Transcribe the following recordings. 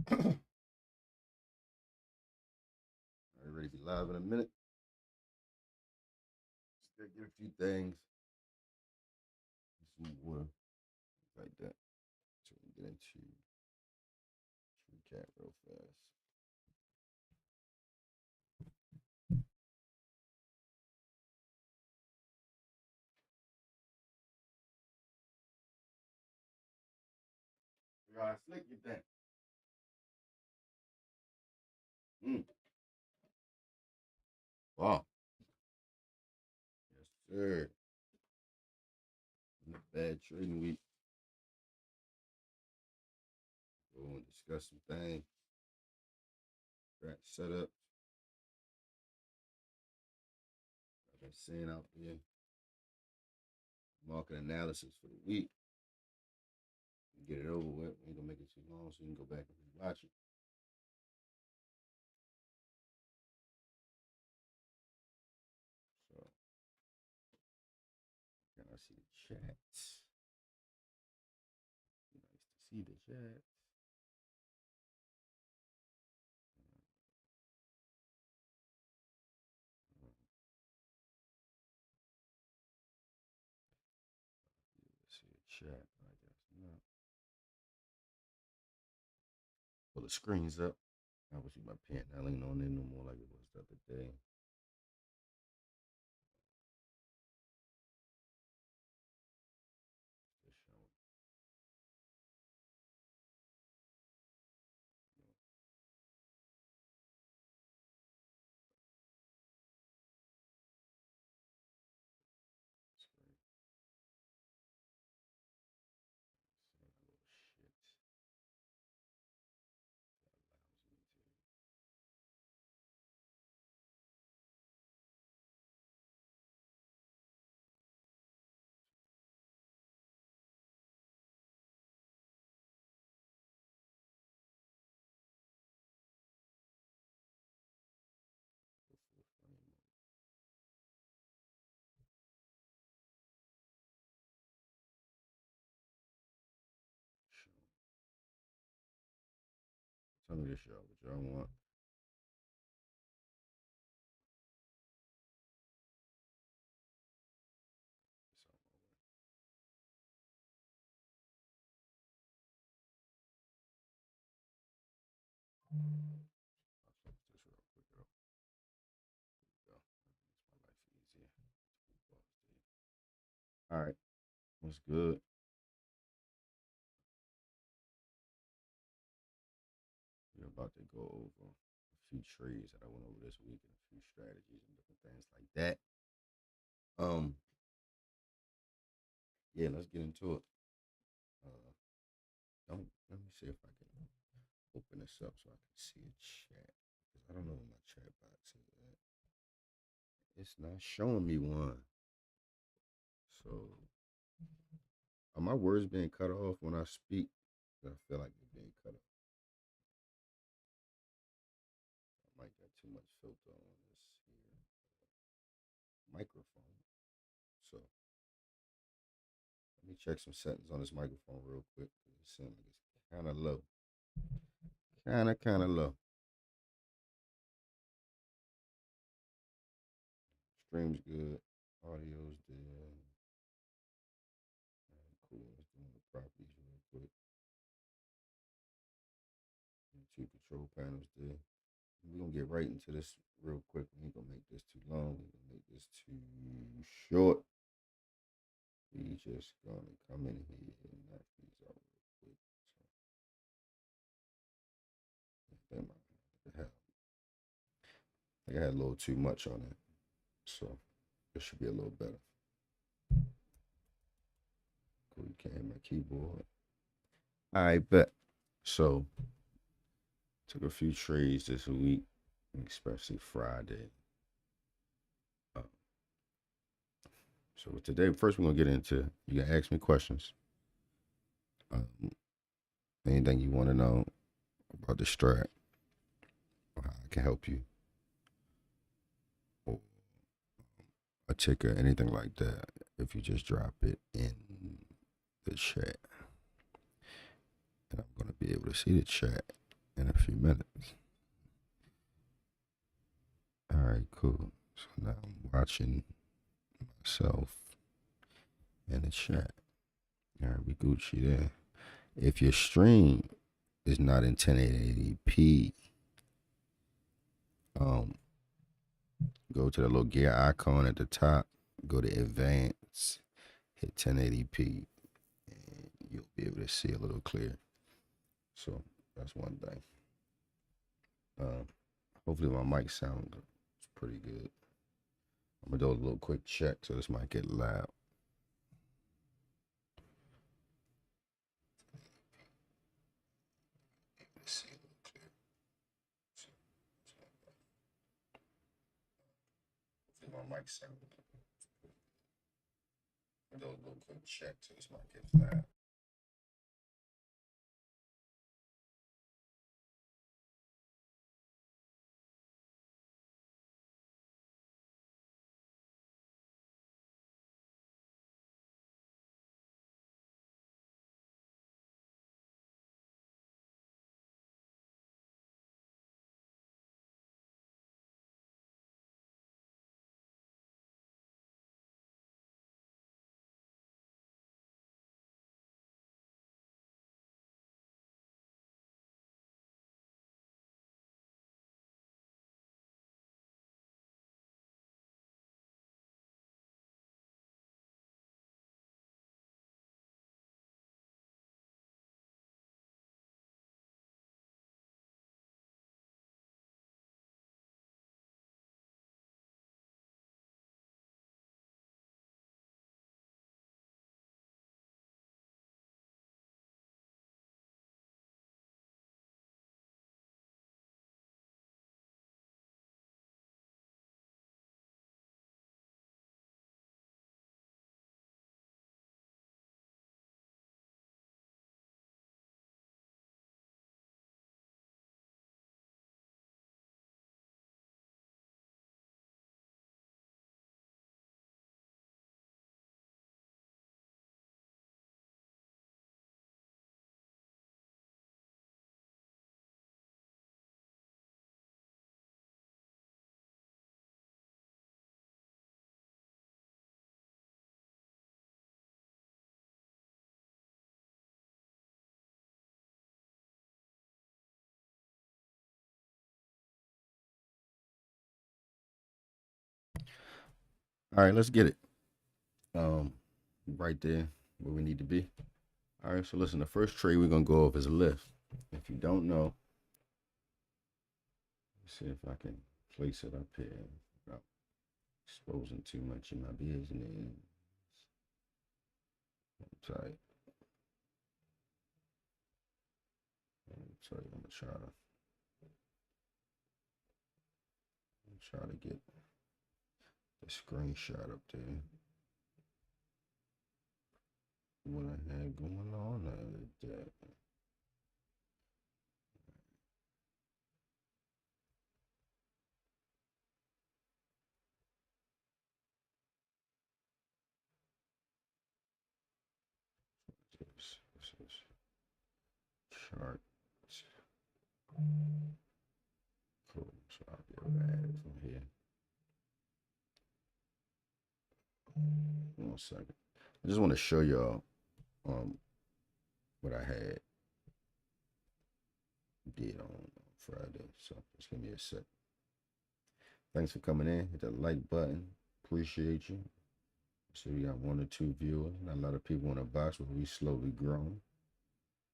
All right, ready to be live in a minute. Still get a few things. Some water, like that. So we can get into recap real fast. How slick you think? Wow. Yes, sir. Not bad trading week. Go and discuss some things. STRAT setup. I've been seeing out there. Market analysis for the week. Get it over with. We ain't gonna make it too long, so you can go back and watch it. So, can I see the chats? Nice to see the chats. Let's see the chat. I guess not. Pull the screens up. I wish my pen not ain't on there no more like it was the other day. Tell me this, y'all. What y'all want? All right, what's good? We're about to go over a few trades that I went over this week and a few strategies and different things like that. Yeah, let's get into it. Let me see if I can open this up so I can see a chat. Because I don't know where my chat box is at. It's not showing me one. So are my words being cut off when I speak? I feel like they're being cut off. I might got too much filter on this here microphone. So let me check some settings on this microphone real quick. It seems like it's kind of low. Kind of low. Stream's good. Audio's there. Cool. Let's do the properties real quick. Two control panels there. We're gonna get right into this real quick. We ain't gonna make this too long. We're gonna make this too short. We just gonna come in here and knock these out real quick. So, I think I had a little too much on it. So it should be a little better. Cool, you can't hit my keyboard. All right, bet. So took a few trades this week, especially Friday. So today, first we're gonna get into. You can ask me questions. Anything you want to know about the STRAT, or how I can help you, or a ticker, anything like that. If you just drop it in the chat, and I'm gonna be able to see the chat in a few minutes. All right, cool. So now I'm watching myself in the chat. All right, we Gucci there. If your stream is not in 1080p, go to the little gear icon at the top, go to advanced, hit 1080p, and you'll be able to see a little clear. So that's one thing. Hopefully my mic sounds pretty good. I'm gonna do a little quick check, so this might get loud. Let's see a little clear. Hopefully my mic sounds good. I'm gonna do a little quick check, so this might get loud. All right, let's get it. Right there where we need to be. All right, so listen, the first trade we're gonna go over is a lift. If you don't know, let's see if I can place it up here without exposing too much of my business. Tight. So I'm gonna try to get the screenshot up there. What I had going on that. This is chart. Cool. So I'll be able to add it from here. 1 second. I just want to show y'all what I had did on Friday. So just give me a sec. Thanks for coming in. Hit that like button. Appreciate you. So we got 1 or 2 viewers. Not a lot of people in the box, but we slowly growing.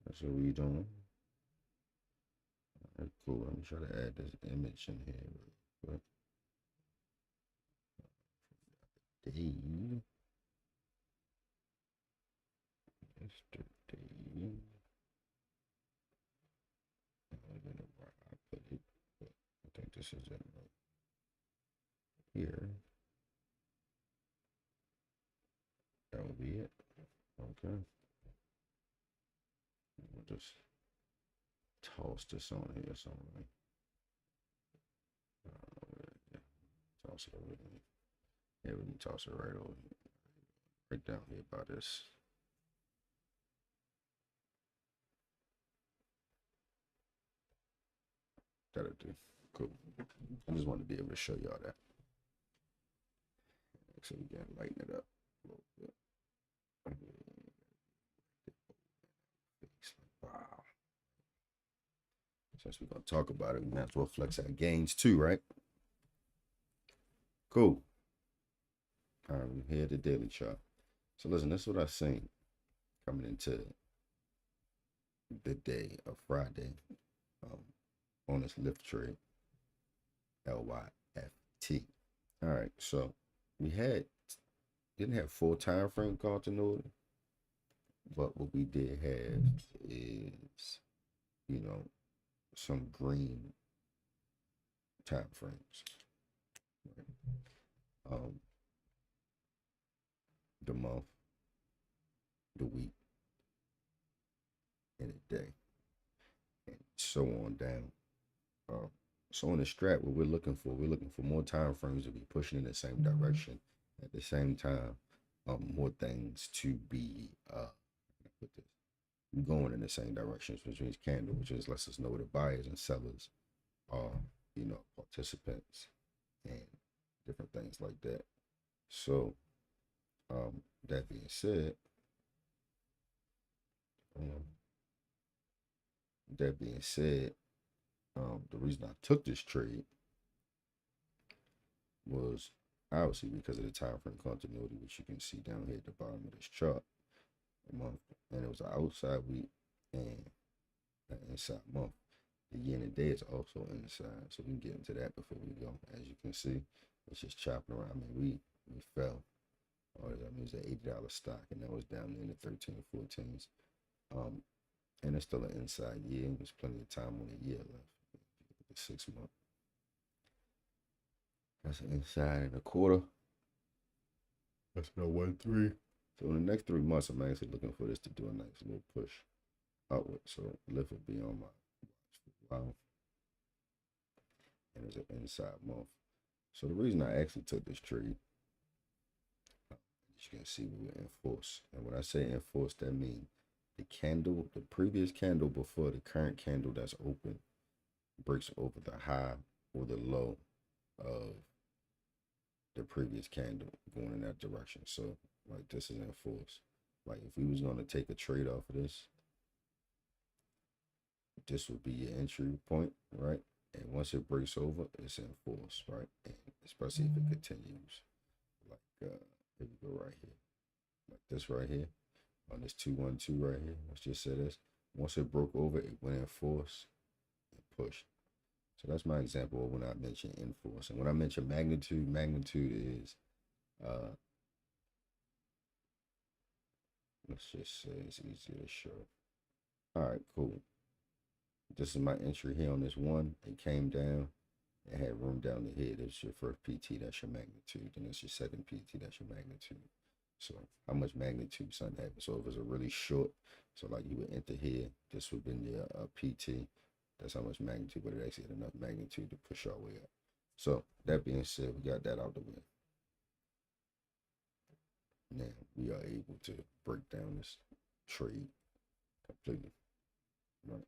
That's what we doing. All right, cool. Let me try to add this image in here real quick. Yesterday. I put it, but I think this is it right here. That will be it. Okay. We'll just toss this on here somewhere. Toss it over here. Yeah, we can toss it right over here. Right down here by this. That'll do. Cool. I just wanted to be able to show y'all that. So we gotta lighten it up a little bit. Wow. Since we're gonna talk about it, we might as well flex our gains too, right? Cool. All right, we're here at the daily chart. So listen, this is what I've seen coming into the day of Friday on this lift trade, LYFT. All right, so we didn't have full time frame continuity, but what we did have is, some green time frames. Right? The month, the week, and the day, and so on down. So in the strat, what we're looking for more time frames to be pushing in the same direction. At the same time, more things to be going in the same directions, which means candle, which just lets us know the buyers and sellers are, participants and different things like that. So, that being said, the reason I took this trade was obviously because of the time frame continuity, which you can see down here at the bottom of this chart. Month, and it was an outside week and an inside month. The year and the day is also inside, so we can get into that before we go. As you can see, it's just chopping around. I mean, we fell. That means an $80 stock, and that was down in the 13 or 14s. And it's still an inside year. There's plenty of time on the year left. The 6 month. That's an inside and a quarter. That's no 1-3. So in the next 3 months, I'm actually looking for this to do a nice little push outward. So lift will be on my watch for a while. And it's an inside month. So the reason I actually took this trade, as you can see, we were enforced. And when I say enforced, that means the previous candle before the current candle that's open breaks over the high or the low of the previous candle going in that direction. So like this is enforced. Like if we was going to take a trade off of this would be your entry point, right? And once it breaks over, it's enforced, right? And especially if it continues, like here we go right here, like this right here, on this 212 right here. Let's just say this. Once it broke over, it went enforced and pushed. So that's my example of when I mention enforce. And when I mention magnitude is let's just say it's easier to show. All right, cool. This is my entry here on this one. It came down. It had room down the head. It's your first PT, that's your magnitude. And it's your second PT, that's your magnitude. So how much magnitude something happens. So if it's a really short, so like you would enter here, this would have been your PT. That's how much magnitude, but it actually had enough magnitude to push our way up. So that being said, we got that out the way. Now we are able to break down this trade completely. Right.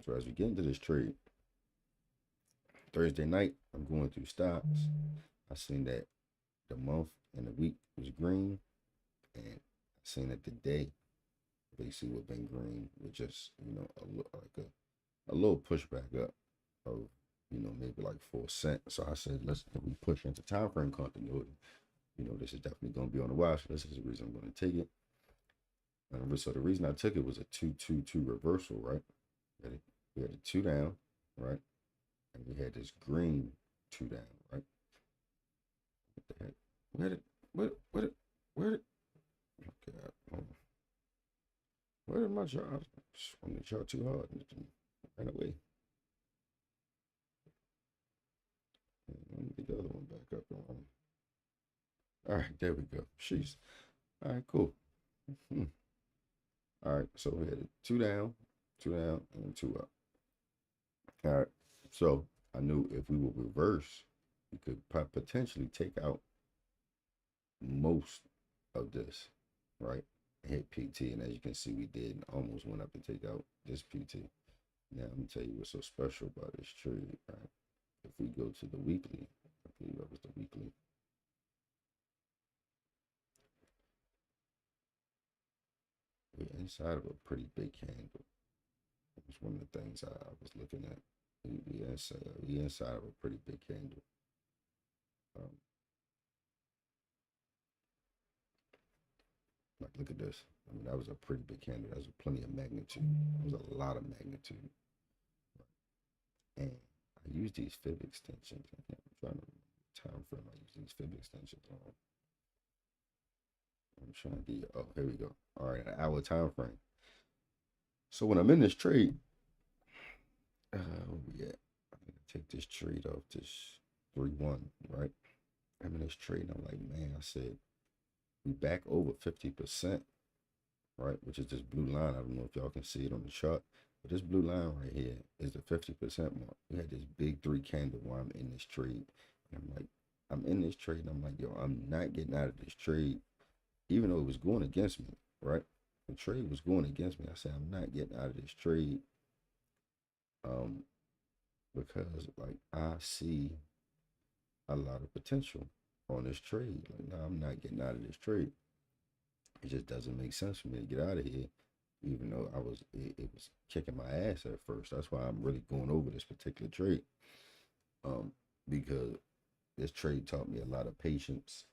So as we get into this trade, Thursday night, I'm going through stocks. I seen that the month and the week was green, and I seen that the day basically would have been green with just a little pushback up of maybe like 4 cents. So I said, let's we push into time frame continuity. This is definitely going to be on the watch. This is the reason I'm going to take it. So the reason I took it was a 2-2-2 reversal, right? We had a 2 down, right? And we had this green 2 down, right? What the heck? Where did okay, where did my chart? I swung the chart too hard and ran away. Let me get the other one back up. All right, there we go. Jeez. All right, cool. All right, so we had a 2 down, and 2 up. All right, so I knew if we would reverse, we could potentially take out most of this, right? Hit PT, and as you can see, we did almost went up to take out this PT. Now I'm gonna tell you what's so special about this trade. Right? If we go to the weekly, I believe that was the weekly. We're inside of a pretty big candle. It was one of the things I was looking at. We inside of a pretty big candle. Um, like, look at this. I mean, that was a pretty big candle. That was plenty of magnitude. It was a lot of magnitude. And I use these fib extensions. I'm trying to time frame. I use these fib extensions on. I'm trying to get. Oh, here we go. All right, an hour time frame. So when I'm in this trade, where we at? I'm gonna take this trade off this 3-1, right? I'm in this trade, and I'm like, man, I said we back over 50%, right? Which is this blue line. I don't know if y'all can see it on the chart, but this blue line right here is the 50% mark. We had this big 3 candle while I'm in this trade. And I'm like, I'm in this trade, and I'm like, yo, I'm not getting out of this trade, even though it was going against me, right? The trade was going against me. I said, I'm not getting out of this trade. Because like I see a lot of potential on this trade. Like, no, I'm not getting out of this trade. It just doesn't make sense for me to get out of here, even though it was kicking my ass at first. That's why I'm really going over this particular trade. Because this trade taught me a lot of patience.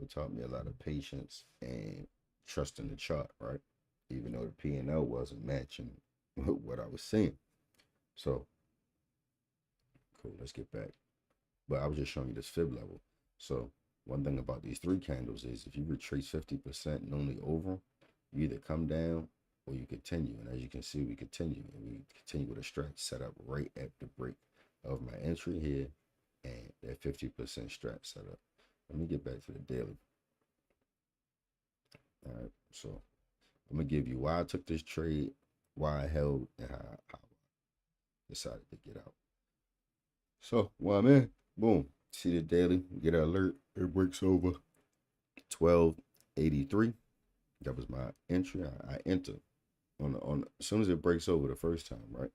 It taught me a lot of patience and trusting the chart, right? Even though the P&L wasn't matching what I was seeing. So, cool, let's get back. But I was just showing you this fib level. So, one thing about these 3 candles is if you retrace 50% normally over, you either come down or you continue. And as you can see, we continue. And we continue with a strat set up right at the break of my entry here and that 50% strat setup. Let me get back to the daily. All right, so I'm gonna give you why I took this trade, why I held, and how I decided to get out. So while I'm in, boom, see the daily, get an alert. It breaks over 1283. That was my entry. I enter on as soon as it breaks over the first time, right?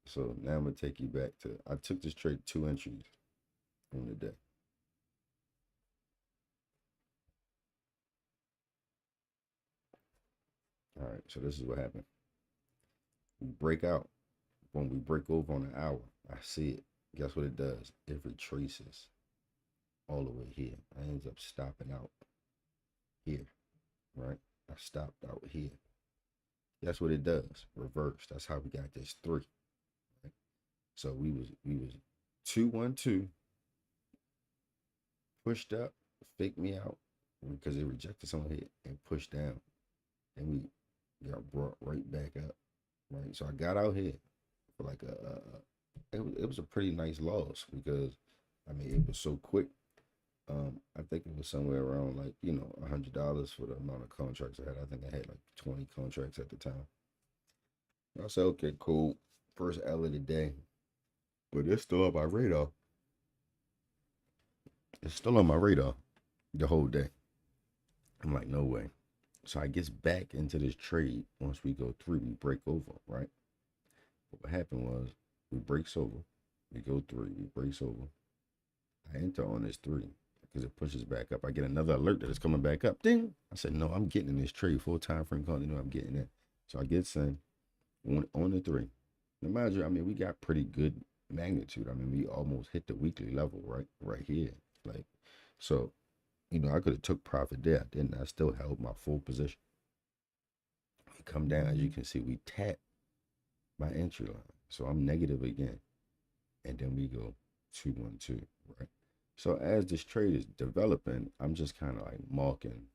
So now I'm gonna take you back to I took this trade 2 entries on the day. All right, so this is what happened. We break out. When we break over on an hour, I see it. Guess what it does? It retraces all the way here. I ends up stopping out here, right? I stopped out here. That's what it does. Reverse. That's how we got this 3. Right? So we was 212, pushed up, faked me out because it rejected someone here and pushed down. And we got brought right back up. Right. So I got out here for like it was a pretty nice loss because I mean it was so quick. I think it was somewhere around like, $100 for the amount of contracts I had. I think I had like 20 contracts at the time. I said, okay, cool. First L of the day. But it's still on my radar. It's still on my radar the whole day. I'm like, no way. So I gets back into this trade once we go through, we break over, right? But what happened was we breaks over, we go through, we breaks over. I enter on this 3 because it pushes back up. I get another alert that it's coming back up. Ding! I said, no, I'm getting in this trade. Full time frame continue, I'm getting in. So I get in on the 3. Now, mind you, I mean, we got pretty good magnitude. I mean, we almost hit the weekly level, right here. Like, so, I could have took profit there. Then I still held my full position. We come down, as you can see, we tap my entry line. So I'm negative again. And then we go 212, right? So as this trade is developing, I'm just kind of like marking,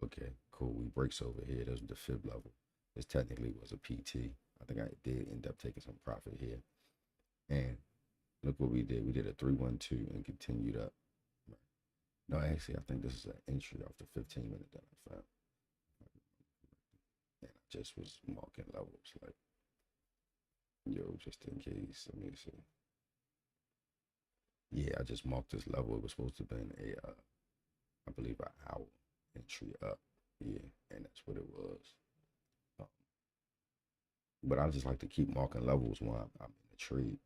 okay, cool, we breaks over here. There's the fib level. This technically was a PT. I think I did end up taking some profit here. And look what we did. We did a 312 and continued up. Right? No, actually, I think this is an entry off the 15-minute that I found. And I just was marking levels like, yo, just in case. Let me see. Yeah, I just marked this level. It was supposed to have been I believe, an hour. entry up. Yeah, and that's what it was. Um, but I just like to keep marking levels while I'm in the trade.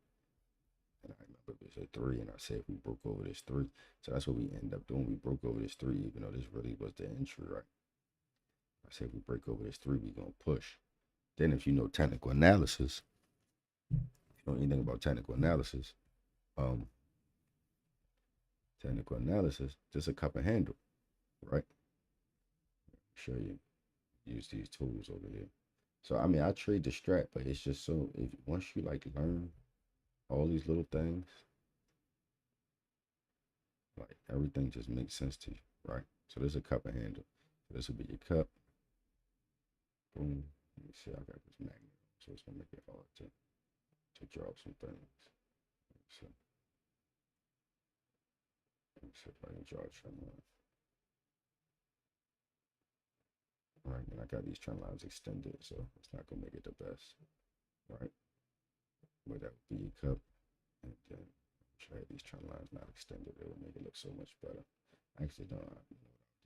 And I remember it was a 3, and I said we broke over this 3. So that's what we ended up doing. We broke over this 3, even though this really was the entry, right? I said we break over this 3, we gonna push. Then if you know technical analysis, if you know anything about technical analysis, just a cup and handle, right? Show you use these tools over here. So I mean, I trade the strat, but it's just so if once you like learn all these little things, like everything just makes sense to you, right? So there's a cup and handle. So this will be your cup. Boom. Let me see. I got this magnet, so it's gonna make it hard to drop some things. So let me see if I can draw a trend line. All right, and I got these trend lines extended, so it's not gonna make it the best, right? But that would be your cup, and then try these trend lines not extended. It will make it look so much better. I actually don't know what I'll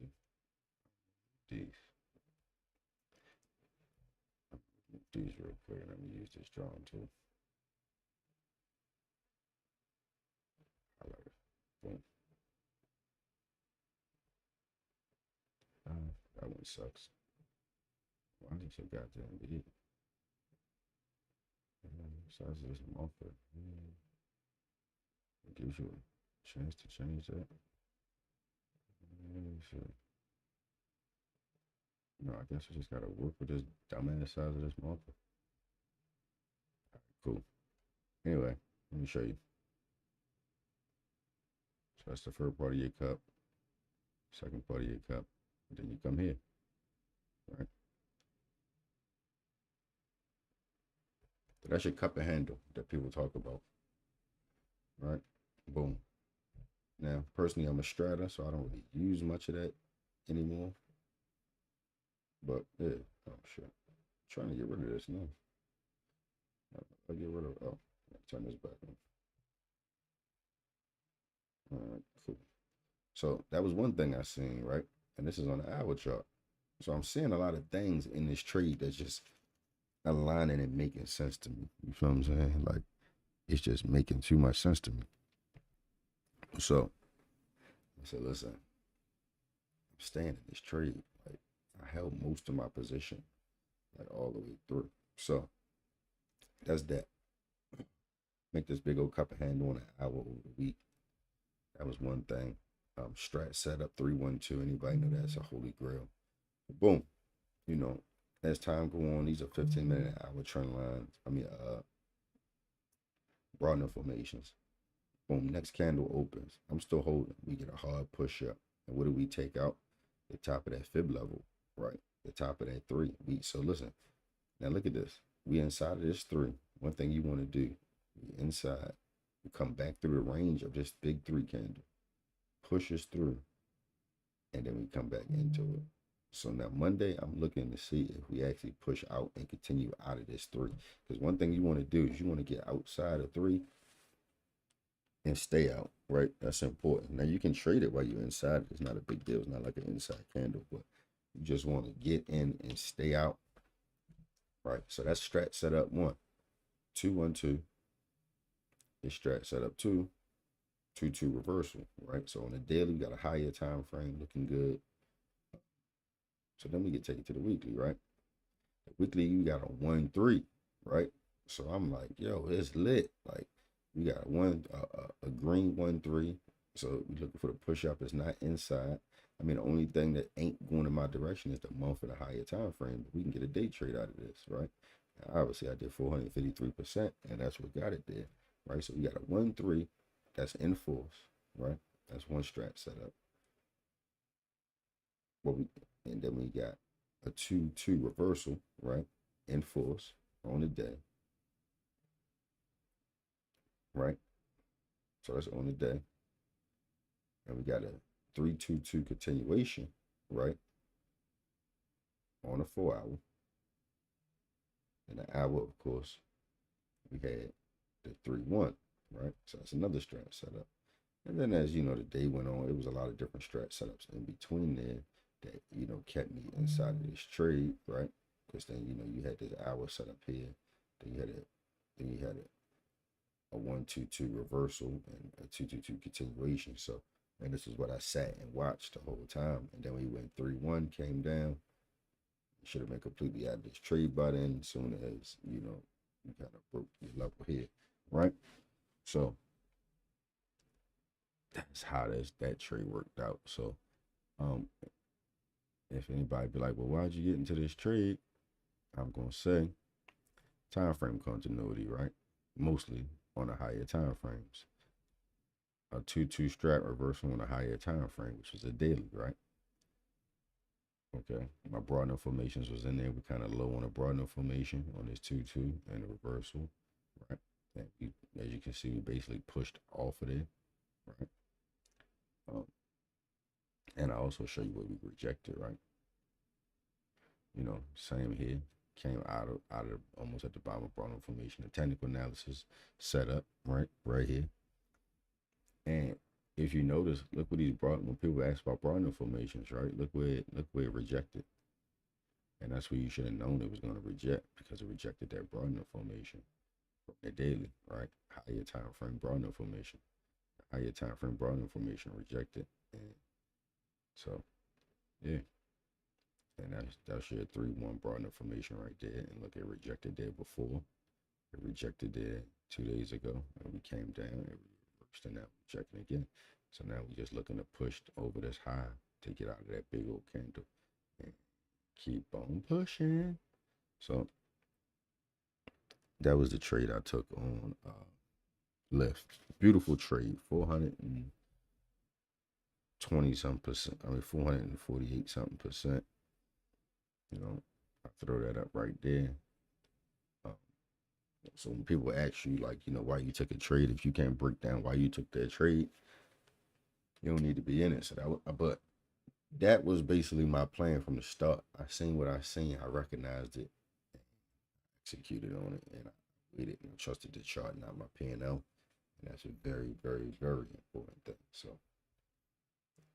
do. These real quick. Let me use this drawing tool. Highlighter. Boom. That one sucks. Why is it so goddamn big? Size of this marker. It gives you a chance to change that. No, I guess I just gotta work with this dumbass size of this marker. Right, cool. Anyway, let me show you. So that's the first part of your cup, second part of your cup, and then you come here, right? So that's your cup and handle that people talk about, right? Boom. Now, personally, I'm a strata, so I don't really use much of that anymore. But yeah, oh shit. I'm trying to get rid of this now. I'll get rid of turn this back on. Alright, cool. So that was one thing I seen, right? And this is on the hour chart. So I'm seeing a lot of things in this trade that's just aligning and making sense to me. You feel what I'm saying? Like it's just making too much sense to me. So I said, listen, I'm staying in this trade. Like I held most of my position, like all the way through. So that's that. Make this big old cup of handle on an hour over the week. That was one thing. Strat setup 312. Anybody know that's a holy grail? Boom. You know, as time go on, these are 15-minute hour trend lines. Broadening formations. Boom. Next candle opens. I'm still holding. We get a hard push up. And what do we take out? The top of that fib level, right? The top of that 3. So listen. Now look at this. We inside of this 3. One thing you want to do, we inside. We come back through the range of this big 3 candle. Pushes through. And then we come back into it. So now Monday, I'm looking to see if we actually push out and continue out of this 3. Because one thing you want to do is you want to get outside of 3 and stay out, right? That's important. Now you can trade it while you're inside. It's not a big deal. It's not like an inside candle, but you just want to get in and stay out, right? So that's strat setup 1, 2, 1, 2. It's strat setup 2, 2, 2 reversal, right? So on the daily, we got a higher time frame looking good. So then we get taken to the weekly, right? The weekly, you got a 1, 3, right? So I'm like, yo, it's lit. Like we got a green 1, 3. So we're looking for the push up. It's not inside. I mean, the only thing that ain't going in my direction is the month of the higher time frame. But we can get a day trade out of this, right? Now, obviously, I did 453%, and that's what got it there, right? So we got a 1, 3 that's in force, right? That's one strat setup. And then we got a 2, 2 reversal, right? In force on the day, right? So that's on the day. And we got a 3, 2, 2 continuation, right? On a 4 hour. And the hour, of course, we had the 3, 1, right? So that's another strat setup. And then as you know, the day went on, it was a lot of different strat setups in between there. that, you know, kept me inside of this trade, right? Because then, you know, you had this hour set up here, then you had a 1-2-2 reversal and a 2-2-2 continuation. So, and this is what I sat and watched the whole time. And then we went 3-1, came down. Should have been completely out of this trade by then, as soon as, you know, you kind of broke your level here, right? So that's how that trade worked out. So if anybody be like, well, why'd you get into this trade? I'm gonna say time frame continuity, right? Mostly on the higher time frames. A 2-2 strat reversal on a higher time frame, which was a daily, right? Okay, my broadening formations was in there. We kind of low on the broadening formation on this 2-2 and the reversal, right? And we, as you can see, we basically pushed off of there, right? And I also show you what we rejected, right? You know, same here. Came out of almost at the bottom of broadening formation. The technical analysis set up, right here. And if you notice, look what when people ask about broadening formations, right? Look where it rejected. And that's where you should have known it was going to reject, because it rejected that broadening formation from the daily, right? Higher time frame broadening formation. Higher time frame broadening formation rejected. And so, yeah. And that's your 3-1 broadening formation right there. And look, it rejected there before. It rejected there 2 days ago. And we came down and we reversed, and now we're checking again. So now we're just looking to push over this high to get out of that big old candle and keep on pushing. So that was the trade I took on Lyft. Beautiful trade, 420 something percent. I mean 448 something percent. You know, I throw that up right there. So when people ask you, like, you know, why you took a trade, if you can't break down why you took that trade, you don't need to be in it. So but that was basically my plan from the start. I seen what I seen, I recognized it, executed on it, and I waited and trusted the chart, not my P&L. And that's a very, very, very important thing. So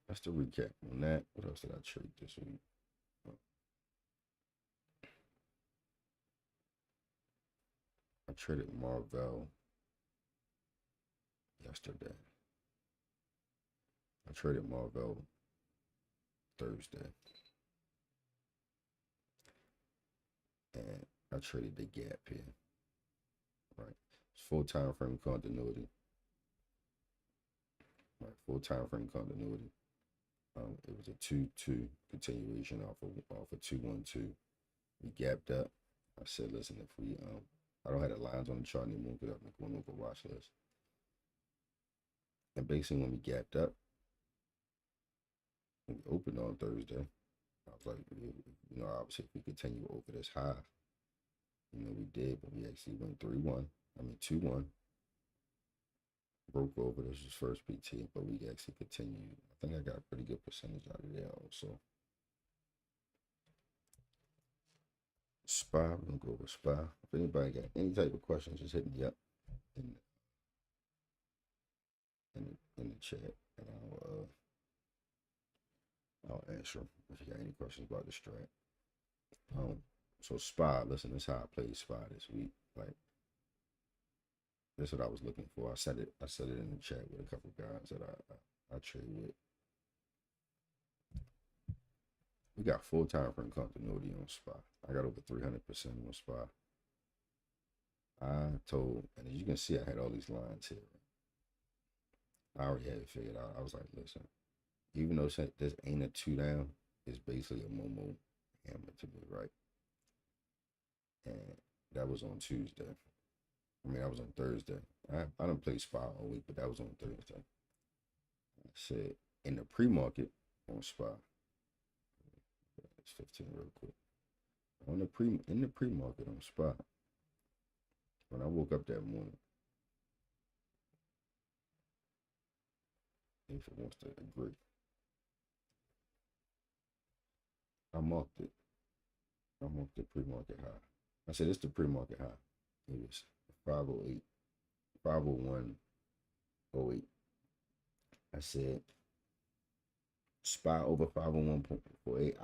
that's the recap on that. What else did I trade this week? I traded Marvell yesterday. I traded Marvell Thursday. And I traded the gap here. Right. It's full time frame continuity. Right. Full time frame continuity. It was a 2-2 continuation off of 2-1-2. We gapped up. I said, listen, if we I don't have the lines on the chart anymore because I'm going over watch list. And basically when we gapped up, we opened on Thursday. I was like, you know, obviously if we continue over this high, you know, we did, but we actually went 2-1. Broke over. This was first PT, but we actually continued. I think I got a pretty good percentage out of there also. SPY, we're gonna go over SPY. If anybody got any type of questions, just hit me up in the chat, and I'll answer them if you got any questions about the strat. So SPY, listen, this is how I played SPY this week. Like, that's what I was looking for. I said it in the chat with a couple of guys that I trade with. We got full time frame continuity on SPY. I got over 300% on SPY. And as you can see, I had all these lines here. I already had it figured out. I was like, listen, even though this ain't a 2 down, it's basically a Momo hammer to me, right? And that was on Tuesday. I mean, that was on Thursday. I don't play SPY all week, but that was on Thursday. I said in the pre-market on SPY. It's 15 real quick. In the pre-market on SPY. When I woke up that morning, if it wants to agree, I marked it. I marked the pre-market high. I said it's the pre-market high. It was 508, 501.08. I said SPY over 501.48.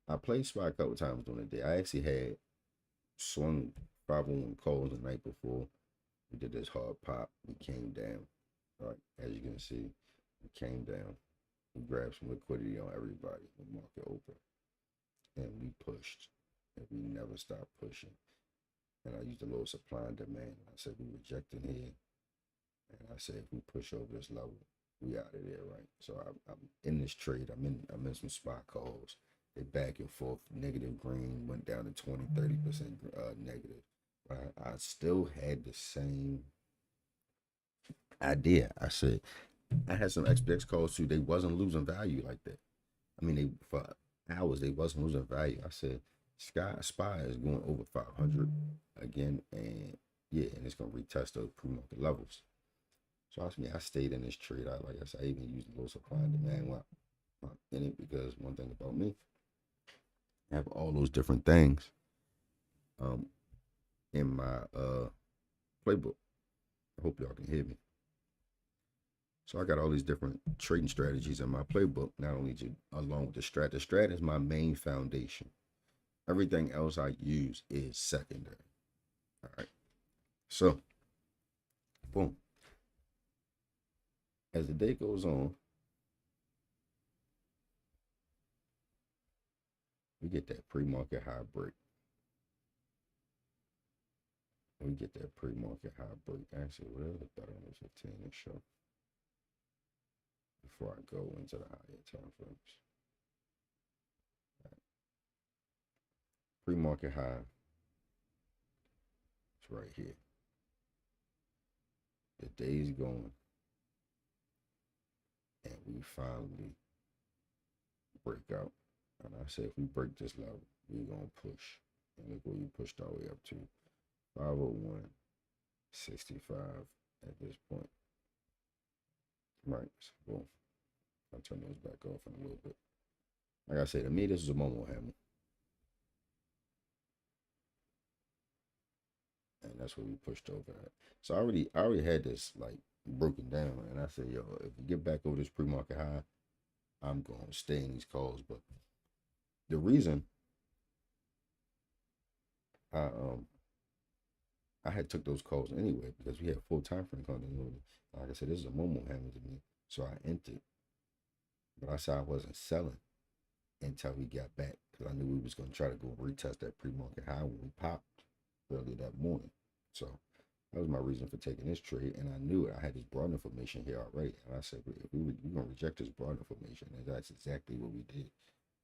I played SPY a couple times during the day. I actually had swung 501 calls the night before. We did this hard pop. We came down. Right, as you can see, we came down. We grabbed some liquidity on everybody. The market open, and we pushed, and we never stopped pushing. And I used the low supply and demand. I said we rejecting here, and I said if we push over this level, we out of there, right? So I'm in this trade. I'm in some spot calls. They back and forth. Negative green went down to 20-30% negative. But I still had the same idea. I said I had some XPX calls too. They wasn't losing value like that. I mean, they for hours they wasn't losing value. I said SPY is going over 500 again, and yeah, and it's gonna retest those pre-market levels. So I stayed in this trade. Like I said, I even used low supply and demand while in it, because one thing about me, I have all those different things in my playbook. I hope y'all can hear me. So I got all these different trading strategies in my playbook, not only along with the STRAT. The STRAT is my main foundation. Everything else I use is secondary. All right. So, boom. As the day goes on, we get that pre-market high break. We get that pre-market high break. Actually, whatever the better on the 15 to show before I go into the higher time frames. Right. Pre-market high. It's right here. The day's going, and we finally break out. And I said, if we break this level, we're gonna push. And look where we pushed our way up to 501.65 at this point. Right. So boom. I'll turn those back off in a little bit. Like I said, to me, this is a Momo hammer. And that's what we pushed over at. So I already had this like broken down. And I said, yo, if we get back over this pre-market high, I'm gonna stay in these calls. But the reason I had took those calls anyway, because we had full time frame continuity. Like I said, this is a Momo hammer to me. So I entered. But I said I wasn't selling until we got back, because I knew we was going to try to go retest that pre-market high when we popped early that morning. So that was my reason for taking this trade, and I knew it. I had this broad information here already, and I said, if we're going to reject this broad information, and that's exactly what we did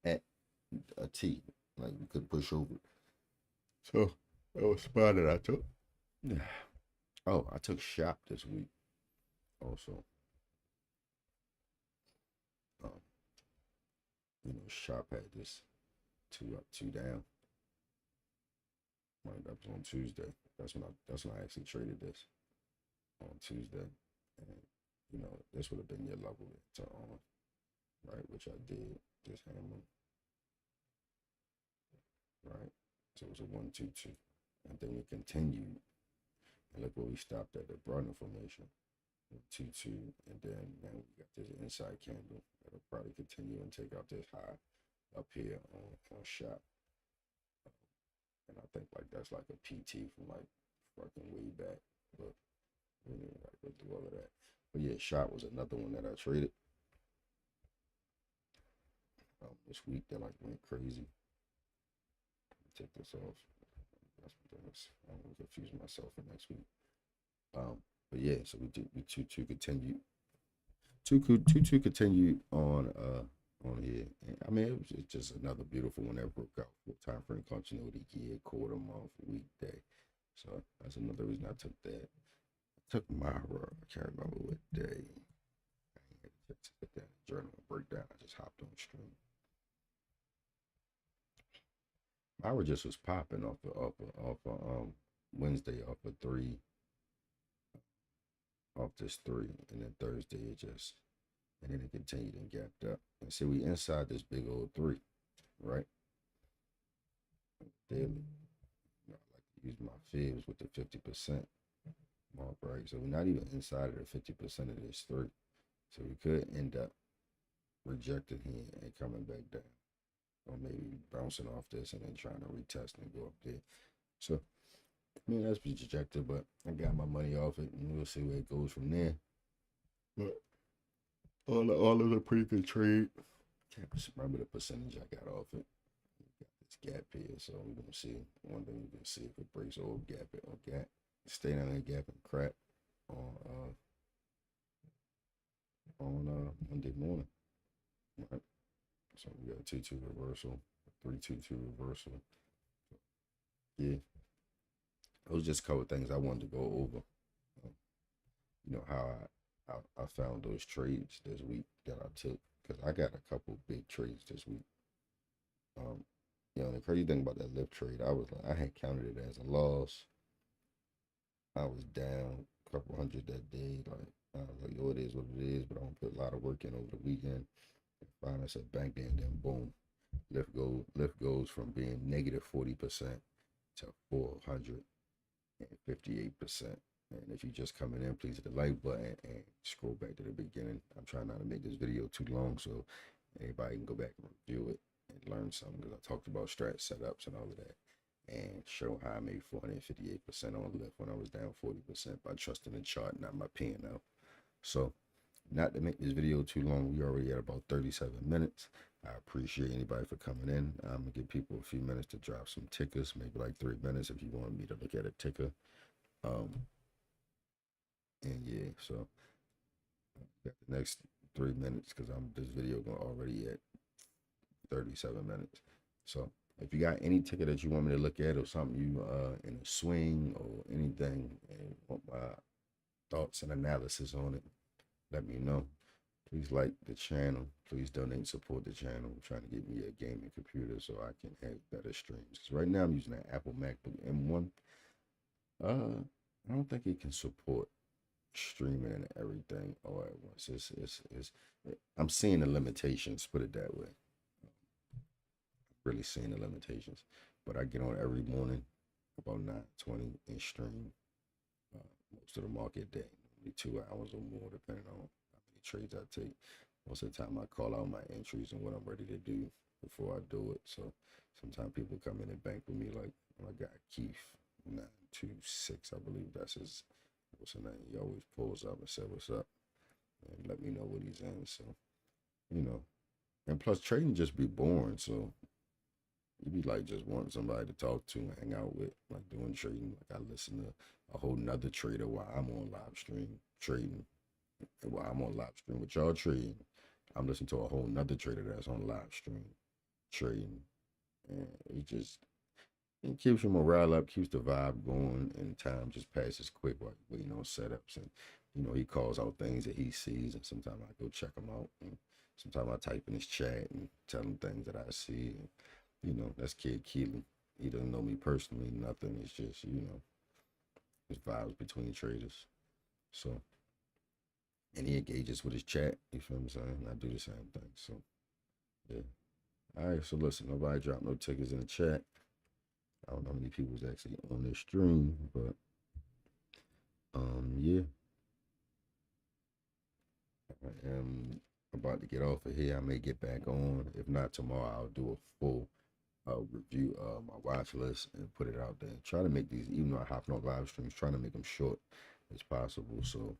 at a T. Like, we could push over. So that was spot that I took. Oh, I took shop this week also. You know, shop had this 2 up, 2 down. Right, that was on Tuesday. That's when I actually traded this on Tuesday. And you know, this would have been your level to on, right? Which I did, this hammer. Right. So it was a 1-2-2. And then we continued. And look where we stopped at, the broad information. 2-2, and then now we got this inside candle that'll probably continue and take out this high up here on shop. And I think like that's like a PT from like fucking way back, but we didn't like go through all of that. But yeah, shop was another one that I traded this week that like went crazy. Take this off. I'm gonna confuse myself for next week. But yeah, so we 2-2 continued. 2-2 continued on here. And, I mean, it was just another beautiful one that broke out for time frame continuity, year, quarter, month, week, day. So that's another reason I took that. I took my I can't remember what day. I had to get that journal and breakdown. I just hopped on stream. Myra just was popping off Wednesday off of 3. Off this 3, and then Thursday and then it continued and gapped up. And see, we inside this big old 3, right? Daily. You know, I like to use my fibs with the 50% mark, right? So we're not even inside of the 50% of this 3. So we could end up rejected here and coming back down, or maybe bouncing off this and then trying to retest and go up there. So I mean, that's rejected, but I got my money off it, and we'll see where it goes from there. But all of the pretty good trade. Can't remember the percentage I got off it. Got this gap here, so we're gonna see. One day we can see if it breaks over gap it or gap. Stay down that gap and crack on Monday morning. Right. So we got a 2-2 reversal, 3-2-2 reversal. Yeah. Those just a couple things I wanted to go over. You know, how I found those trades this week that I took, because I got a couple big trades this week. You know, the crazy thing about that lift trade, I was like, I had counted it as a loss. I was down a couple hundred that day. Like, I was like, yo, it is what it is, but I'm gonna put a lot of work in over the weekend. And finally, I said, bank there, and then boom, lift goes from being negative 40% to 458%. And if you're just coming in, please hit the like button and scroll back to the beginning. I'm trying not to make this video too long, so anybody can go back and review it and learn something, because I talked about STRAT setups and all of that, and show how I made 458% on lift when I was down 40% by trusting the chart, not my P&L. So, not to make this video too long, we already at about 37 minutes. I appreciate anybody for coming in. I'm gonna give people a few minutes to drop some tickers, maybe like 3 minutes if you want me to look at a ticker. And yeah, so got the next 3 minutes, because this video going already at 37 minutes. So if you got any ticket that you want me to look at, or something you in a swing or anything, and want my thoughts and analysis on it, let me know. Please like the channel. Please donate and support the channel. I'm trying to get me a gaming computer so I can have better streams. Because right now I'm using an Apple MacBook M1. I don't think it can support streaming and everything all at once. I'm seeing the limitations, put it that way. Really seeing the limitations. But I get on every morning about 9:20 and stream most of the market day, maybe 2 hours or more, depending on how many trades I take. Most of the time I call out my entries and what I'm ready to do before I do it. So sometimes people come in and bank with me, like my guy Keith 926, I believe that's his, what's his name? He always pulls up and says what's up and let me know what he's in. So, you know, and plus trading just be boring. So you be like just wanting somebody to talk to and hang out with, like doing trading. Like I listen to a whole nother trader while I'm on live stream trading. And while I'm on live stream with y'all trading, I'm listening to a whole nother trader that's on live stream trading. And it keeps your morale up, keeps the vibe going, and time just passes quick while you're waiting on setups. And, you know, he calls out things that he sees, and sometimes I go check them out. And sometimes I type in his chat and tell him things that I see. And, you know, that's Kid Keelan. He doesn't know me personally, nothing. It's just, you know, it's vibes between traders. So, and he engages with his chat, you feel what I'm saying? I do the same thing. So, yeah. All right, so listen, nobody dropped no tickets in the chat. I don't know how many people was actually on this stream, but yeah. I am about to get off of here. I may get back on. If not tomorrow, I'll do a full review of my watch list and put it out there. Try to make these, even though I hop on live streams, trying to make them short as possible, so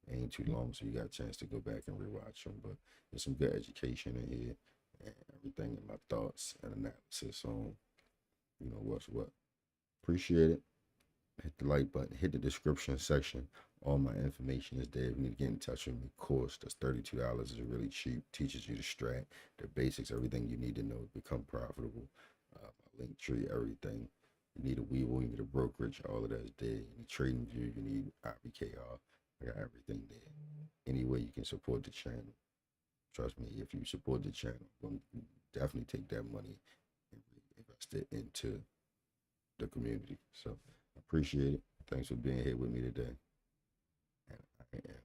ain't too long, so you got a chance to go back and rewatch them. But there's some good education in here and everything, in my thoughts and analysis on, you know, what's what. Appreciate it. Hit the like button, hit the description section. All my information is there. If you need to get in touch with me, course that's $32. Is really cheap. Teaches you the strat, the basics, everything you need to know to become profitable. My link tree, everything. You need a Weevil, you need a brokerage, all of that is there. You need trading view, you need IBKR. I got everything there. Any way you can support the channel. Trust me, if you support the channel, I'm going to definitely take that money and invest it into the community. So I appreciate it. Thanks for being here with me today. And I am